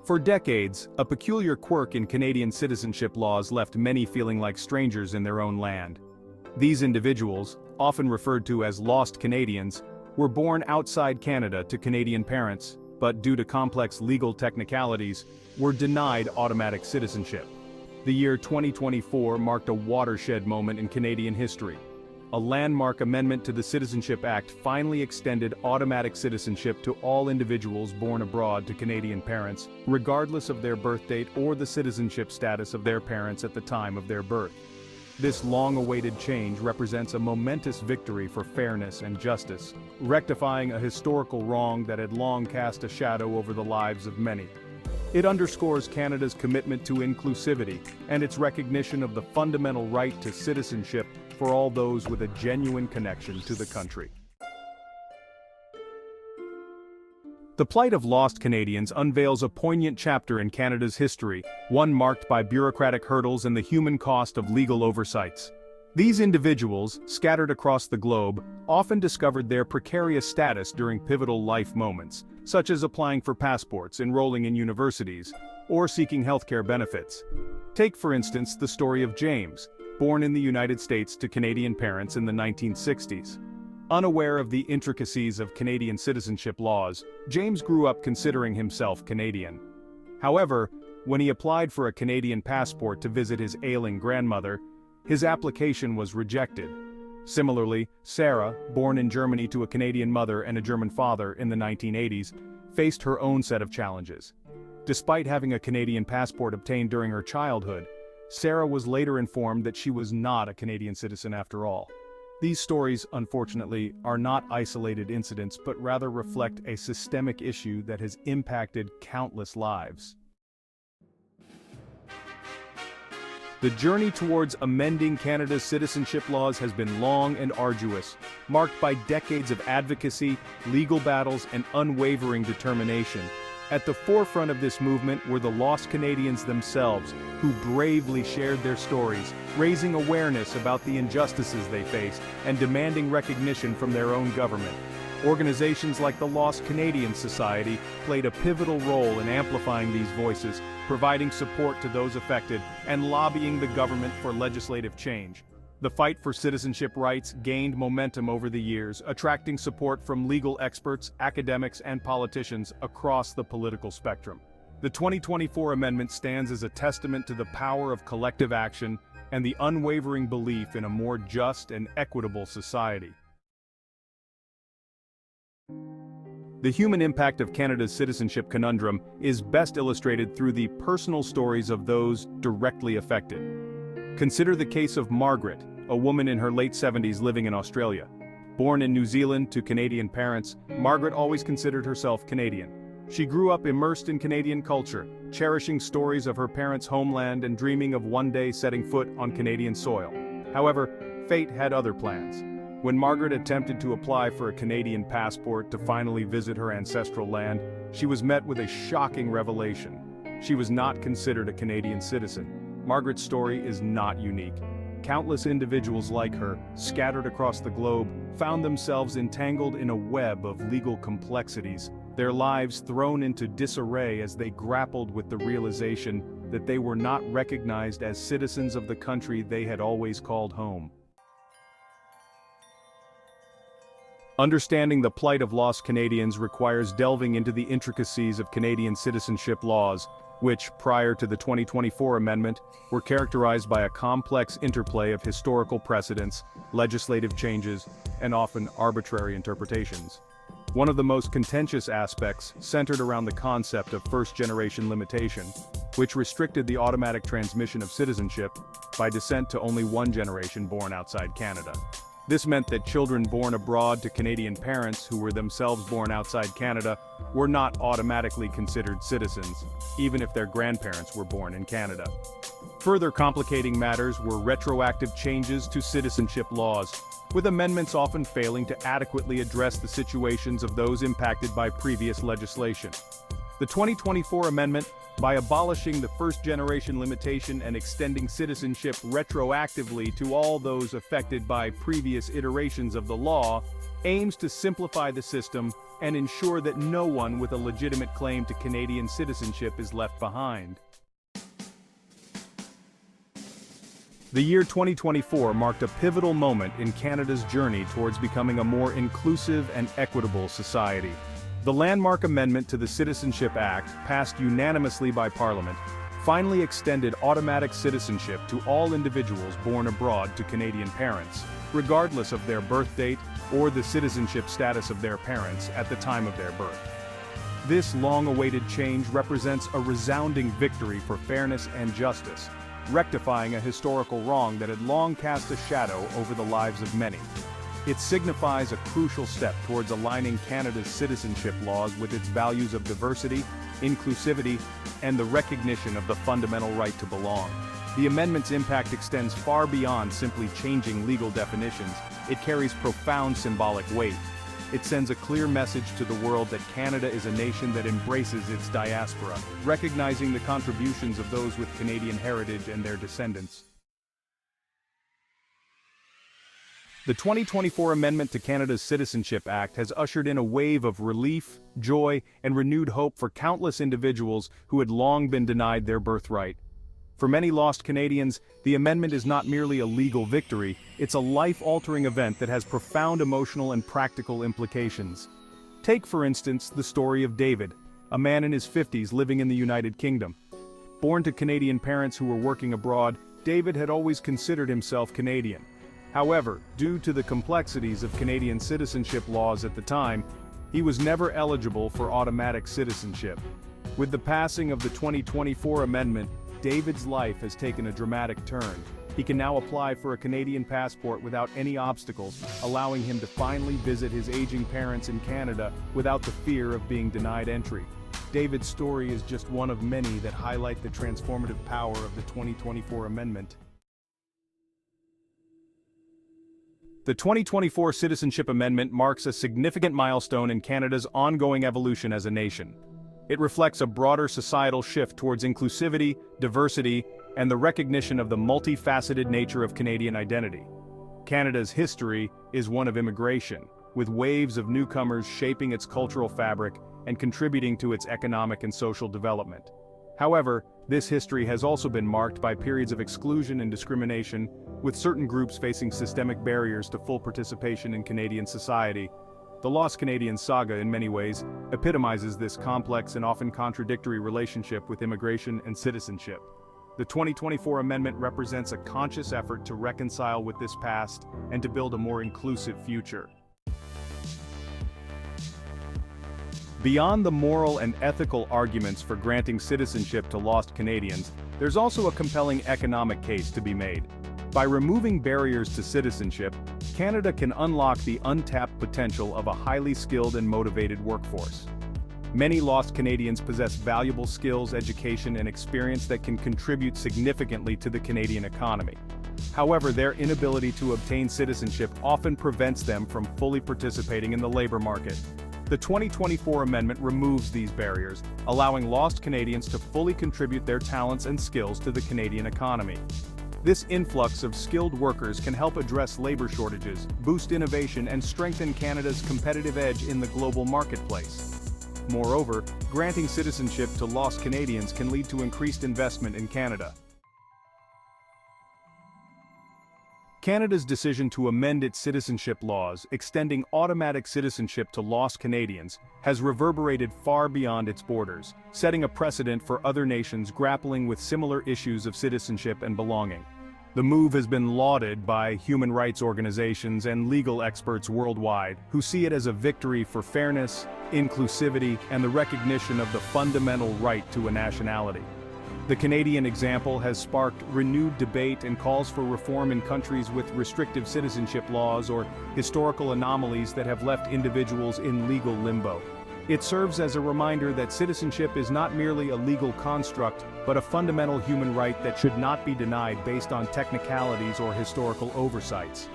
For decades, a peculiar quirk in Canadian citizenship laws left many feeling like strangers in their own land. These individuals, often referred to as lost Canadians, were born outside Canada to Canadian parents, but due to complex legal technicalities, were denied automatic citizenship. The year 2024 marked a watershed moment in Canadian history. A landmark amendment to the Citizenship Act finally extended automatic citizenship to all individuals born abroad to Canadian parents, regardless of their birth date or the citizenship status of their parents at the time of their birth. This long-awaited change represents a momentous victory for fairness and justice, rectifying a historical wrong that had long cast a shadow over the lives of many. It underscores Canada's commitment to inclusivity and its recognition of the fundamental right to citizenship for all those with a genuine connection to the country. The plight of lost Canadians unveils a poignant chapter in Canada's history, one marked by bureaucratic hurdles and the human cost of legal oversights. These individuals, scattered across the globe, often discovered their precarious status during pivotal life moments, such as applying for passports, enrolling in universities, or seeking healthcare benefits. Take, for instance, the story of James, born in the United States to Canadian parents in the 1960s. Unaware of the intricacies of Canadian citizenship laws, James grew up considering himself Canadian. However, when he applied for a Canadian passport to visit his ailing grandmother, his application was rejected. Similarly, Sarah, born in Germany to a Canadian mother and a German father in the 1980s, faced her own set of challenges. Despite having a Canadian passport obtained during her childhood, Sarah was later informed that she was not a Canadian citizen after all. These stories, unfortunately, are not isolated incidents but rather reflect a systemic issue that has impacted countless lives. The journey towards amending Canada's citizenship laws has been long and arduous, marked by decades of advocacy, legal battles, and unwavering determination. At the forefront of this movement were the lost Canadians themselves, who bravely shared their stories, raising awareness about the injustices they faced and demanding recognition from their own government. Organizations like the Lost Canadian Society played a pivotal role in amplifying these voices, providing support to those affected, and lobbying the government for legislative change. The fight for citizenship rights gained momentum over the years, attracting support from legal experts, academics, and politicians across the political spectrum. The 2024 amendment stands as a testament to the power of collective action and the unwavering belief in a more just and equitable society. The human impact of Canada's citizenship conundrum is best illustrated through the personal stories of those directly affected. Consider the case of Margaret, a woman in her late 70s living in Australia. Born in New Zealand to Canadian parents, Margaret always considered herself Canadian. She grew up immersed in Canadian culture, cherishing stories of her parents' homeland and dreaming of one day setting foot on Canadian soil. However, fate had other plans. When Margaret attempted to apply for a Canadian passport to finally visit her ancestral land, she was met with a shocking revelation. She was not considered a Canadian citizen. Margaret's story is not unique. Countless individuals like her, scattered across the globe, found themselves entangled in a web of legal complexities, their lives thrown into disarray as they grappled with the realization that they were not recognized as citizens of the country they had always called home. Understanding the plight of lost Canadians requires delving into the intricacies of Canadian citizenship laws, which, prior to the 2024 amendment, were characterized by a complex interplay of historical precedents, legislative changes, and often arbitrary interpretations. One of the most contentious aspects centered around the concept of first-generation limitation, which restricted the automatic transmission of citizenship by descent to only one generation born outside Canada. This meant that children born abroad to Canadian parents who were themselves born outside Canada were not automatically considered citizens, even if their grandparents were born in Canada. Further complicating matters were retroactive changes to citizenship laws, with amendments often failing to adequately address the situations of those impacted by previous legislation. The 2024 amendment, by abolishing the first-generation limitation and extending citizenship retroactively to all those affected by previous iterations of the law, aims to simplify the system and ensure that no one with a legitimate claim to Canadian citizenship is left behind. The year 2024 marked a pivotal moment in Canada's journey towards becoming a more inclusive and equitable society. The landmark amendment to the Citizenship Act, passed unanimously by Parliament, finally extended automatic citizenship to all individuals born abroad to Canadian parents, regardless of their birth date or the citizenship status of their parents at the time of their birth. This long-awaited change represents a resounding victory for fairness and justice, rectifying a historical wrong that had long cast a shadow over the lives of many. It signifies a crucial step towards aligning Canada's citizenship laws with its values of diversity, inclusivity, and the recognition of the fundamental right to belong. The amendment's impact extends far beyond simply changing legal definitions. It carries profound symbolic weight. It sends a clear message to the world that Canada is a nation that embraces its diaspora, recognizing the contributions of those with Canadian heritage and their descendants. The 2024 amendment to Canada's Citizenship Act has ushered in a wave of relief, joy, and renewed hope for countless individuals who had long been denied their birthright. For many lost Canadians, the amendment is not merely a legal victory, it's a life-altering event that has profound emotional and practical implications. Take, for instance, the story of David, a man in his 50s living in the United Kingdom. Born to Canadian parents who were working abroad, David had always considered himself Canadian. However, due to the complexities of Canadian citizenship laws at the time, he was never eligible for automatic citizenship. With the passing of the 2024 amendment, David's life has taken a dramatic turn. He can now apply for a Canadian passport without any obstacles, allowing him to finally visit his aging parents in Canada without the fear of being denied entry. David's story is just one of many that highlight the transformative power of the 2024 amendment. The 2024 Citizenship Amendment marks a significant milestone in Canada's ongoing evolution as a nation. It reflects a broader societal shift towards inclusivity, diversity, and the recognition of the multifaceted nature of Canadian identity. Canada's history is one of immigration, with waves of newcomers shaping its cultural fabric and contributing to its economic and social development. However, this history has also been marked by periods of exclusion and discrimination, with certain groups facing systemic barriers to full participation in Canadian society. The Lost Canadians saga, in many ways, epitomizes this complex and often contradictory relationship with immigration and citizenship. The 2024 amendment represents a conscious effort to reconcile with this past and to build a more inclusive future. Beyond the moral and ethical arguments for granting citizenship to lost Canadians, there's also a compelling economic case to be made. By removing barriers to citizenship, Canada can unlock the untapped potential of a highly skilled and motivated workforce. Many lost Canadians possess valuable skills, education, and experience that can contribute significantly to the Canadian economy. However, their inability to obtain citizenship often prevents them from fully participating in the labor market. The 2024 amendment removes these barriers, allowing lost Canadians to fully contribute their talents and skills to the Canadian economy. This influx of skilled workers can help address labor shortages, boost innovation, and strengthen Canada's competitive edge in the global marketplace. Moreover, granting citizenship to lost Canadians can lead to increased investment in Canada. Canada's decision to amend its citizenship laws, extending automatic citizenship to lost Canadians, has reverberated far beyond its borders, setting a precedent for other nations grappling with similar issues of citizenship and belonging. The move has been lauded by human rights organizations and legal experts worldwide, who see it as a victory for fairness, inclusivity, and the recognition of the fundamental right to a nationality. The Canadian example has sparked renewed debate and calls for reform in countries with restrictive citizenship laws or historical anomalies that have left individuals in legal limbo. It serves as a reminder that citizenship is not merely a legal construct, but a fundamental human right that should not be denied based on technicalities or historical oversights.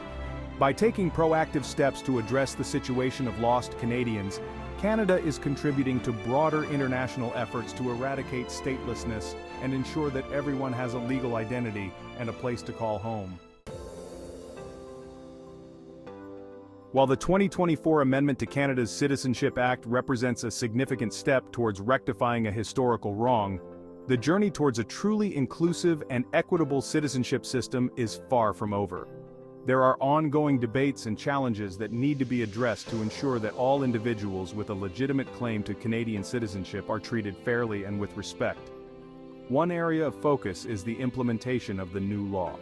By taking proactive steps to address the situation of lost Canadians, Canada is contributing to broader international efforts to eradicate statelessness and ensure that everyone has a legal identity and a place to call home. While the 2024 amendment to Canada's Citizenship Act represents a significant step towards rectifying a historical wrong, the journey towards a truly inclusive and equitable citizenship system is far from over. There are ongoing debates and challenges that need to be addressed to ensure that all individuals with a legitimate claim to Canadian citizenship are treated fairly and with respect. One area of focus is the implementation of the new law.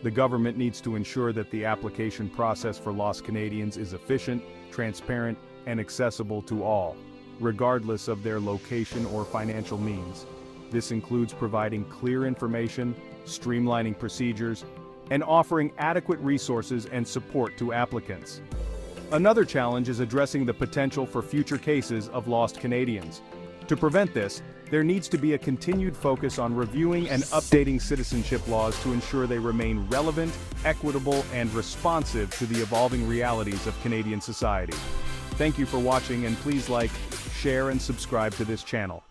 The government needs to ensure that the application process for lost Canadians is efficient, transparent, and accessible to all, regardless of their location or financial means. This includes providing clear information, streamlining procedures, and offering adequate resources and support to applicants. Another challenge is addressing the potential for future cases of lost Canadians. To prevent this, there needs to be a continued focus on reviewing and updating citizenship laws to ensure they remain relevant, equitable, and responsive to the evolving realities of Canadian society. Thank you for watching, and please like, share, and subscribe to this channel.